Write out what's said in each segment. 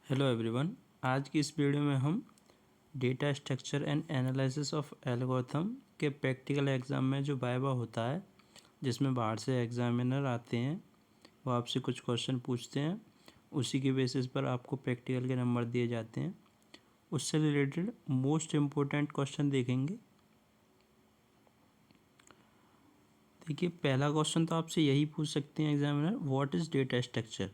Hello everyone. आज की इस वीडियो में हम data structure and analysis of algorithm के प्रैक्टिकल एग्ज़ाम में जो वाइवा होता है, जिसमें बाहर से एग्जामिनर आते हैं, वो आपसे कुछ क्वेश्चन पूछते हैं, उसी के बेसिस पर आपको प्रैक्टिकल के नंबर दिए जाते हैं। उससे रिलेटेड मोस्ट इम्पोर्टेंट क्वेश्चन देखेंगे। देखिए, पहला क्वेश्चन तो आपसे यही पूछ सकते हैं examiner, what is data structure.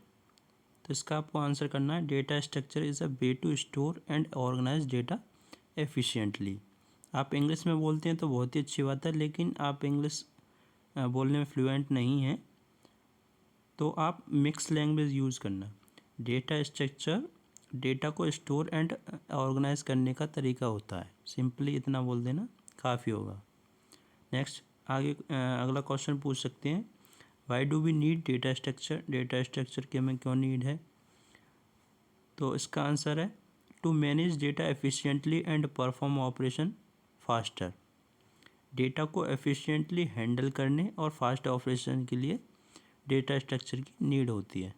तो इसका आपको आंसर करना है, data structure is a way to store and organise data efficiently. आप इंग्लिश में बोलते हैं तो बहुत ही अच्छी बात है, लेकिन आप इंग्लिश बोलने में फ्लुएंट नहीं हैं तो आप मिक्स लैंग्वेज यूज़ करना। डेटा स्ट्रक्चर डेटा को स्टोर एंड ऑर्गेनाइज करने का तरीका होता है। सिंपली इतना बोल देना काफ़ी होगा। नेक्स्ट आगे अगला क्वेश्चन पूछ सकते हैं, why do we need data structure. Data structure की हमें क्यों नीड है। तो इसका आंसर है, to manage data efficiently and perform operation faster. Data को एफिशिएंटली हैंडल करने और फास्ट ऑपरेशन के लिए डेटा स्ट्रक्चर की नीड होती है।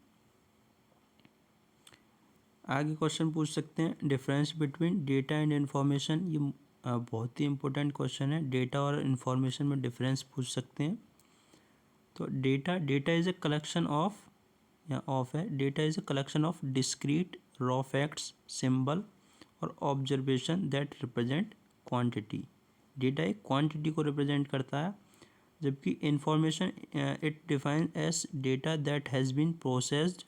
आगे क्वेश्चन पूछ सकते हैं, difference between data and information. ये बहुत ही इंपॉर्टेंट क्वेश्चन है। डेटा और इन्फॉर्मेशन में डिफरेंस पूछ सकते हैं। तो data is a collection of या ऑफ है data is a collection of discrete raw facts, symbol और observation that represent quantity. Data एक क्वांटिटी को रिप्रेजेंट करता है, जबकि information it define as data that has been processed,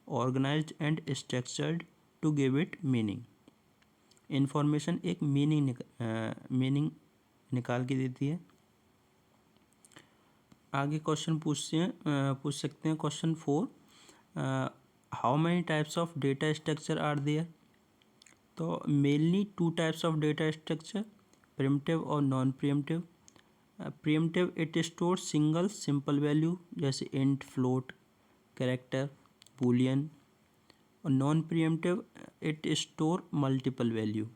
organised and structured to give it meaning. Information एक meaning निकाल के देती है। आगे क्वेश्चन पूछ सकते हैं question 4, how many types of data structure are there. तो mainly 2 types of data structure, primitive और non primitive. Primitive it store single simple value जैसे इंट, फ्लोट, कैरेक्टर, बूलियन। और non primitive it store multiple value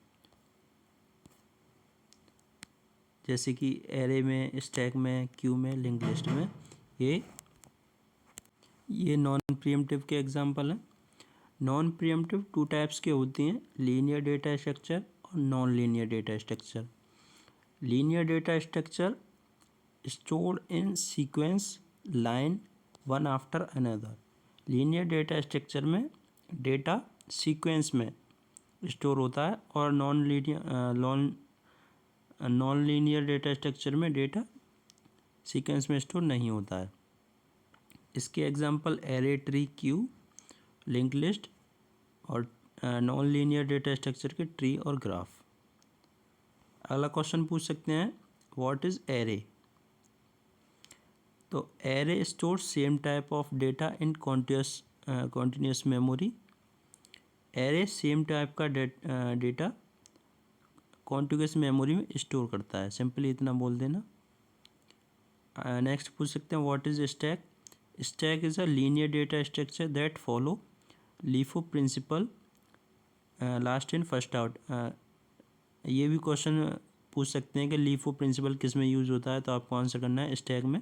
जैसे कि array में, stack में, Q में, link list में। ये नॉन प्रिमिटिव के एग्जांपल हैं। नॉन प्रिमिटिव 2 टाइप्स के होते हैं, लीनियर डेटा स्ट्रक्चर और non linear data structure. Linear data structure stored in sequence line one after another। Linear data structure में डेटा सीक्वेंस में स्टोर होता है और नॉन लीनियर डेटा स्ट्रक्चर में डेटा सीक्वेंस में स्टोर नहीं होता है। इसके example array, tree, Q, link list और नॉन लीनियर डेटा स्ट्रक्चर के ट्री और ग्राफ। अगला क्वेश्चन पूछ सकते हैं, व्हाट इज़ एरे। तो array store same type of data in continuous memory. Array same type का डेटा कॉन्टिन्यूस मेमोरी में स्टोर करता है। सिंपली इतना बोल देना। नेक्स्ट पूछ सकते हैं, what is stack. Stack is a linear data structure that follow LIFO principle, last in first out. ये भी क्वेश्चन पूछ सकते हैं कि लीफो प्रिंसिपल किस में यूज़ होता है, तो आपको आंसर करना है स्टैक में।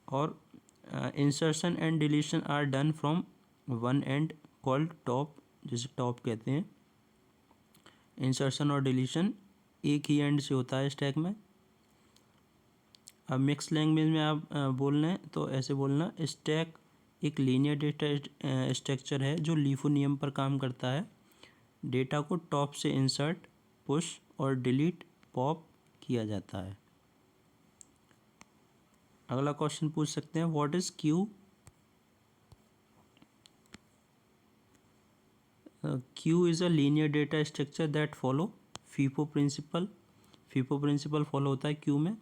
और insertion and deletion are done from one end called top, जिसे टॉप कहते हैं। इंसर्शन और डिलीशन एक ही एंड से होता है स्टैक में। अब मिक्स लैंग्वेज में आप बोलना है तो ऐसे बोलना, स्टैक एक लीनियर डेटा स्ट्रक्चर है जो लीफो नियम पर काम करता है। डेटा को टॉप से इंसर्ट, पुश और डिलीट, पॉप किया जाता है। अगला क्वेश्चन पूछ सकते हैं, what is queue. Queue is a linear data structure that follow FIFO principle. FIFO principle follow होता है क्यू में,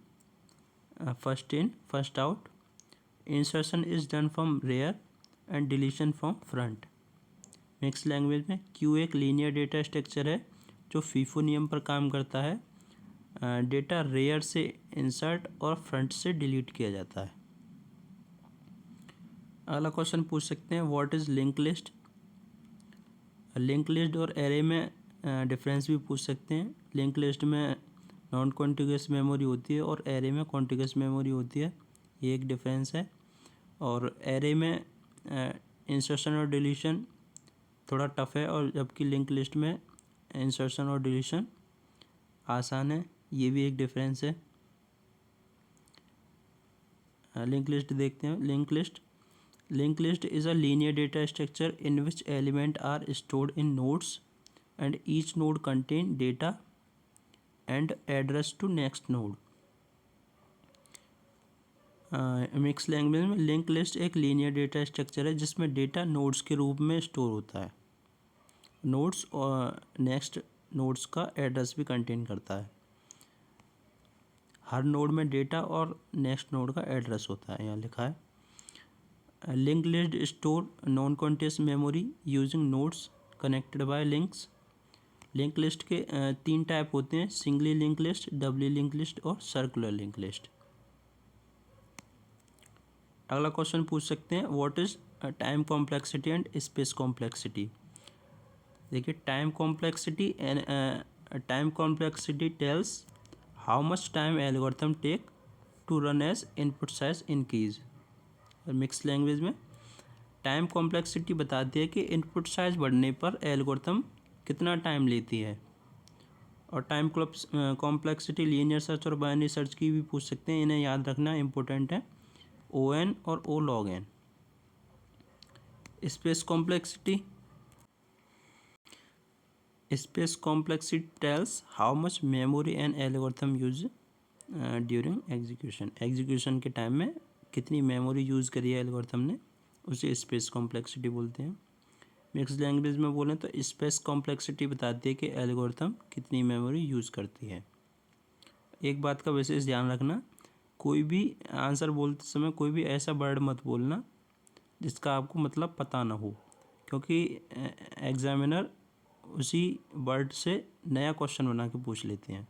first in first out. Insertion is done from rear and deletion from front. Mix language में queue एक linear data structure है जो FIFO नियम पर काम करता है। डेटा रेयर से इंसर्ट और फ्रंट से डिलीट किया जाता है। अगला क्वेश्चन पूछ सकते हैं, what is link list. Link list और एरे में डिफरेंस भी पूछ सकते हैं। लिंक लिस्ट में नॉन कॉन्टिग्यूस मेमोरी होती है और एरे में कॉन्टिग्यूस मेमोरी होती है, ये एक डिफरेंस है। और एरे में इंसर्शन और डिलीशन थोड़ा टफ है, और जबकि लिंक लिस्ट में इंसर्शन और डिलीशन आसान है। ये भी एक डिफरेंस है। लिंक लिस्ट देखते हैं। Link list is a linear data structure in which element are stored in nodes and each node contain data and address to next node. Mix language में लिंक लिस्ट एक linear data structure है जिसमें data nodes के रूप में store होता है। Nodes और नेक्स्ट नोड्स का एड्रेस भी कंटेन करता है। हर नोड में डेटा और नेक्स्ट नोड का एड्रेस होता है, यहाँ लिखा है। Link list store non continuous memory using nodes connected by links. Link list के 3 टाइप होते हैं, singly link list, doubly link list और सर्कुलर लिंक लिस्ट। अगला क्वेश्चन पूछ सकते हैं, what is time complexity and space complexity. देखिए, time complexity tales how much time algorithm take to run as input size increase. Mix language में time complexity बताती है कि इनपुट साइज बढ़ने पर एल्गोरिथम कितना टाइम लेती है। और टाइम कॉम्प्लेक्सिटी लीनियर सर्च और बाइनरी सर्च की भी पूछ सकते हैं, इन्हें याद रखना इंपॉर्टेंट है। ON और O log n। Space complexity tales how much memory an algorithm use during execution के टाइम में कितनी मेमोरी यूज़ करी है एल्गोरिथम ने, उसे स्पेस कॉम्प्लेक्सिटी बोलते हैं। मिक्स लैंग्वेज में बोलें तो स्पेस कॉम्प्लेक्सिटी बताती है कि एल्गोरिथम कितनी मेमोरी यूज़ करती है। एक बात का विशेष ध्यान रखना, कोई भी आंसर बोलते समय कोई भी ऐसा वर्ड मत बोलना जिसका आपको मतलब पता ना हो, क्योंकि एग्जामिनर उसी वर्ड से नया क्वेश्चन बना के पूछ लेते हैं।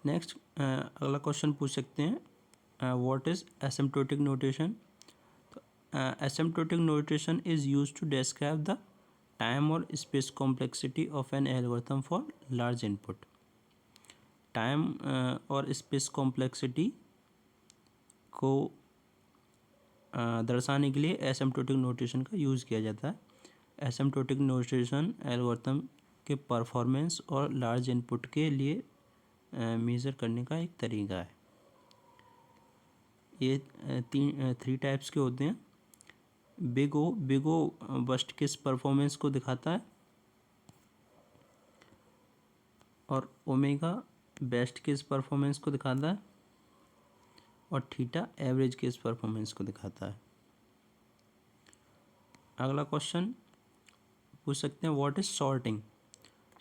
नेक्स्ट अगला क्वेश्चन पूछ सकते हैं, what is asymptotic notation. Asymptotic notation is used to describe the time और space complexity of an algorithm for large input. Time और स्पेस कॉम्प्लेक्सिटी को दर्शाने के लिए एसिम्प्टोटिक नोटेशन का यूज़ किया जाता है। एसिम्प्टोटिक नोटेशन एल्गोरिथम के परफॉर्मेंस और लार्ज इनपुट के लिए मेज़र करने का एक तरीका है। ये 3 टाइप्स के होते हैं। Big O worst case performance को दिखाता है, और ओमेगा बेस्ट केस परफॉर्मेंस को दिखाता है, और थीटा एवरेज केस परफॉर्मेंस को दिखाता है। अगला क्वेश्चन पूछ सकते हैं, what is sorting.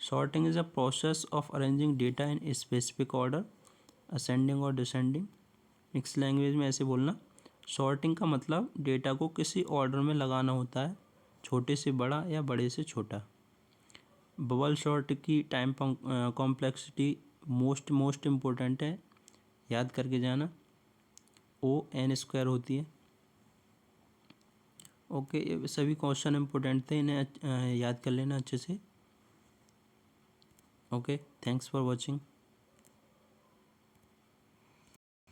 Sorting is a process of arranging data in specific order, ascending और डिसेंडिंग। मिक्स लैंग्वेज में ऐसे बोलना, सॉर्टिंग का मतलब डेटा को किसी ऑर्डर में लगाना होता है, छोटे से बड़ा या बड़े से छोटा। बबल सॉर्ट की टाइम कॉम्प्लेक्सिटी मोस्ट इम्पोर्टेंट है, याद करके जाना, ON² होती है। ओके, ये सभी क्वेश्चन इम्पोर्टेंट थे, इन्हें याद कर लेना अच्छे से। Okay, thanks for watching.